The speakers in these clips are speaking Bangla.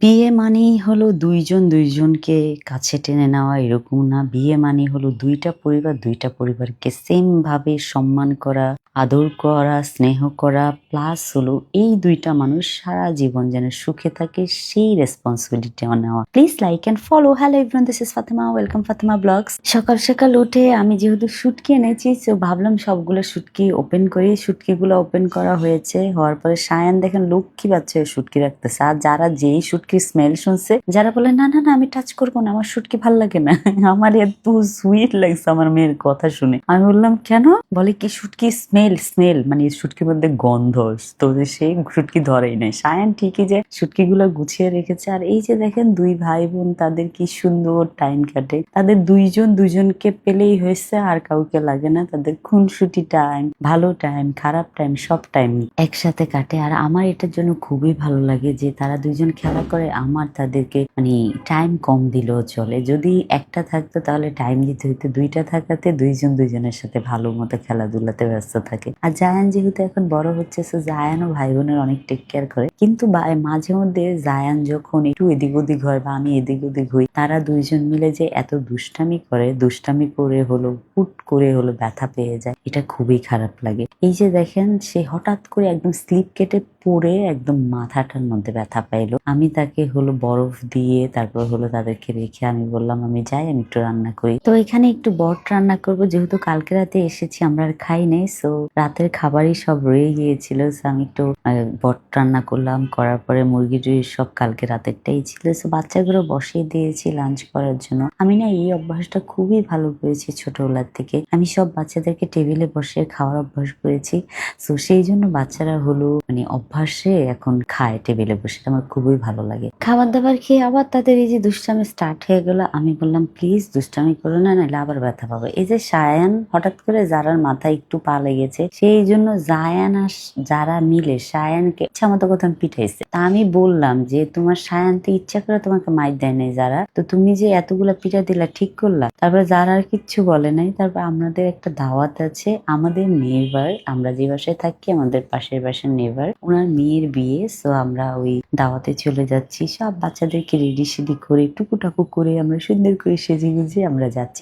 বিয়ে মানেই হলো ২ জন ২ জনকে কাছে টেনে নেওয়া এরকম না। বিয়ে মানে হলো ২ টা পরিবার ২ টা পরিবারকে সেম ভাবে সম্মান করা, আদর করা, স্নেহ করা প্লাস হলো এই ২ টা মানুষ সারা জীবন যেন সুখে থাকে সেই রেসপন্সিবিলিটিও নেওয়া। Please like and follow. Hello everyone, this is Fatema. Welcome Fatema blogs. সকাল সকাল উঠে আমি যেহেতু শুটকি এনেছি সো ভাবলাম সবগুলো শুটকি ওপেন করি। শুটকিগুলো ওপেন করা হয়েছে। হওয়ার পরে সায়ান দেখেন লক্ষ্মী বাচ্চা শুটকি রাখতেছে। আর যারা যেই শুটকির স্মেল শুনছে, যারা বলে না না না আমি টাচ করবো না, আমার শুটকি ভাল লাগে না। আমার এত সুইট লাগছে আমার মেয়ের কথা শুনে। আমি বললাম কেন? বলে কি শুটকি স্মেল মানে শুটকির মধ্যে গন্ধ। তো সেই শুটকি ধরেই নাই। সায়ান ঠিকই যে শুটকি গুলো গুছিয়ে রেখেছে। আর এই যে দেখেন ২ ভাই বোন তাদের কি সুন্দর টাইম কাটে। তাদের ২ জন ২ জনকে পেলেই হয়েছে, আর কাউকে লাগে না। তাদের খুনসুটি টাইম, ভালো টাইম, খারাপ টাইম সব টাইম একসাথে কাটে। আর আমার এটার জন্য খুবই ভালো লাগে যে তারা ২ জন খেলা করে, আমার তাদেরকে মানে টাইম কম দিলেও চলে। যদি একটা থাকতো তাহলে টাইম দিতে হইতো, ২ টা থাকাতে ২ জন ২ জনের সাথে ভালো মতো খেলাধুলাতে ব্যস্ত থাকে। আর জায়ান যেহেতু এখন বড় হচ্ছে সো জায়ানও ভাই বোনের অনেক টেক কেয়ার করে। কিন্তু মাঝে মধ্যে জায়ান যখন একটু এদিক ওদিক হয় বা আমি এদিক ওদিক হই, তারা ২ জন মিলে যে এত দুষ্টামি করে, দুষ্টামি করে হলো হুট করে হলো ব্যথা পেয়ে যায়, এটা খুবই খারাপ লাগে। এই যে দেখেন সে হঠাৎ করে একদম স্লিপ কেটে পড়ে একদম মাথাটার মধ্যে ব্যথা পাইলো। আমি তাকে হলো বরফ দিয়ে তারপর হলো তাদেরকে রেখে আমি বললাম আমি যাই, আমি একটু রান্না করি। তো এখানে একটু বট রান্না করব, যেহেতু কালকে রাতে এসেছি আমরা আর খাই নাই সো রাতের খাবারই সব রয়ে গিয়েছিল। সো আমি একটু বট রান্না করলাম, করার পরে মুরগি টুরগি সব কালকে রাতেরটাই ছিল। সো বাচ্চাগুলো বসিয়ে দিয়েছি লাঞ্চ করার জন্য। আমি না এই অভ্যাসটা খুবই ভালো করেছি ছোটবেলার থেকে। আমি সব বাচ্চাদেরকে টেবিলে বসে খাওয়ার অভ্যাস করেছি। সো সেই জন্য বাচ্চারা হলো মানে অভ্যাসে এখন খায় টেবিলে বসে, আমার খুবই ভালো লাগে। খাবার দাবার খেয়ে আবার তাদের এই যে দুষ্টামি স্টার্ট হয়ে গেল। আমি বললাম প্লিজ দুষ্টামি করো না, নাহলে আবার ব্যথা পাবে। এই যে সায়ান হঠাৎ করে যারার মাথায় একটু পা লেগেছে, সেই জন্য জায়ান আর যারা মিলে সায়ানকে ইচ্ছা মতো কথা পিঠাইছে। তা আমি বললাম যে তোমার সায়ান তো ইচ্ছা করে তোমাকে মাইর দেয় নাই যারা, তো তুমি যে এতগুলা পিঠা দিলা ঠিক করলা? তারপরে যারা আর কিচ্ছু বলে নাই। তারপর আমাদের একটা দাওয়াত আছে, আমাদের নেইবার, আমরা যে বাসায় থাকি আমাদের পাশের বাসার নেইবার, ওনার মেয়ের বিয়ে। সো আমরা ওই দাওয়াতে চলে যাচ্ছি। সব বাচ্চাদেরকে রেডি সেডি করে টুকুটাকু করে আমরা সুন্দর করে সেজে গুজে আমরা যাচ্ছি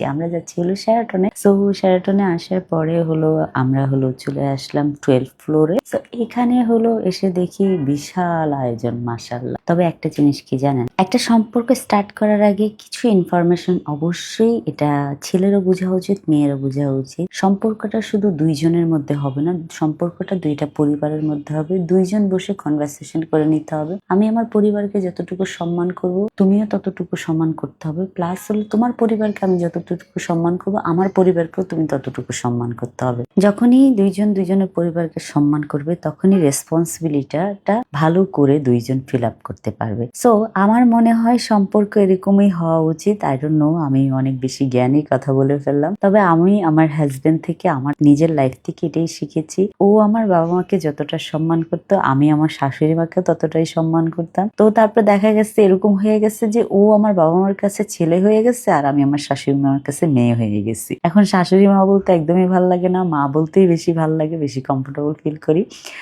হলো শেরাটনে। সো শেরাটনে আসার পরে হলো আমরা হলো চলে আসলাম 12 ফ্লোরে। তো এখানে হলো এসে দেখি বিশাল আয়োজন মাশাআল্লাহ। তবে একটা জিনিস কি জানেন, একটা সম্পর্ক স্টার্ট করার আগে কিছু ইনফরমেশন অবশ্যই এটা ছেলেরও বোঝা উচিত, মেয়েরও বোঝা উচিত। সম্পর্কটা শুধু ২ জনের মধ্যে হবে না, সম্পর্কটা ২ টা পরিবারের মধ্যে হবে। ২ জন বসে কনভারসেশন করে নিতে হবে। আমি আমার পরিবারকে যতটুকু সম্মান করব তুমিও ততটুকু সম্মান করতে হবে। প্লাস হলো তোমার পরিবারকে আমি যতটুকু সম্মান করব আমার পরিবারকেও তুমি ততটুকু সম্মান করতে হবে। যখনই ২ জন ২ জনের পরিবারকে সম্মান করবে তখনই রেসপন্সিবিলিটিটা ভালো করে ২ জন ফিল আপ করতে পারবে। সো আমার মনে হয় সম্পর্ক এরকমই হওয়া উচিত। আই ডোন্ট নো, আমি অনেক বেশি জ্ঞানী কথা বলে ফেললাম। তবে আমি আমার হাজবেন্ড থেকে, আমার নিজের লাইফ থেকে এটাই শিখেছি। ও আমার বাবা মাকে যতটা সম্মান করতো আমি আমার শাশুড়ি মাকে ততটাই সম্মান করতাম। তো তারপর দেখা গেছে এরকম হয়ে গেছে যে ও আমার বাবা মার কাছে ছেলে হয়ে গেছে আর আমি আমার শাশুড়ি মার কাছে মেয়ে হয়ে গেছি। এখন শাশুড়ি মা বলতে একদমই ভালো লাগে না, মা বলতেই বেশি ভালো লাগে, বেশি কমফোর্টেবল ফিল করি।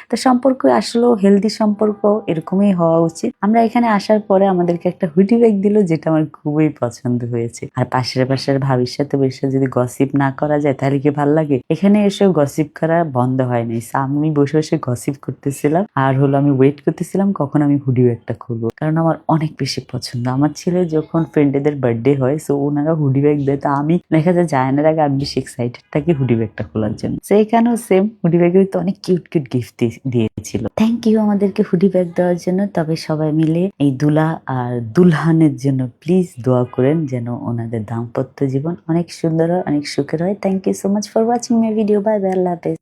তো সম্পর্ক আসলেও হেলদি সম্পর্ক এরকমই হওয়া উচিত। আমরা এখানে আসার পরে আমাদেরকে একটা হুডি ব্যাগ দিল, যেটা আমার খুবই পছন্দ হয়েছে। আর পাশের ভাবির সাথে বসে যদি গসিপ না করা যায় তাহলে কি ভালো লাগে? এখানে এসে গসিপ করা বন্ধ হয় নাই। আমি বসে বসে গসিপ করতেছিলাম আর হলো আমি ওয়েট করতেছিলাম কখন আমি হুডি ব্যাগটা খুলবো, কারণ আমার অনেক বেশি পছন্দ। আমার ছেলে যখন ফ্রেন্ডেদের বার্থডে হয় সো ওনারা হুডি ব্যাগ দেয়, তো আমি দেখা যায় জায়ানের আগে আমি বেশি এক্সাইটেড থাকি হুডি ব্যাগটা খোলার জন্য। সো এখানেও সেম হুডি ব্যাগের তো অনেক কিউট কিউট গিফট দিয়েছিল। থ্যাংক ইউ আমাদেরকে হুডি ব্যাগ দেওয়ার জন্য। তবে সবাই মিলে এই দুলা আর দুলহানের জন্য প্লিজ দোয়া করেন যেন ওনাদের দাম্পত্য জীবন অনেক সুন্দর হয়, অনেক সুখের হয়। Thank you so much for watching my video. Bye bye, আল্লাহ হাফেজ।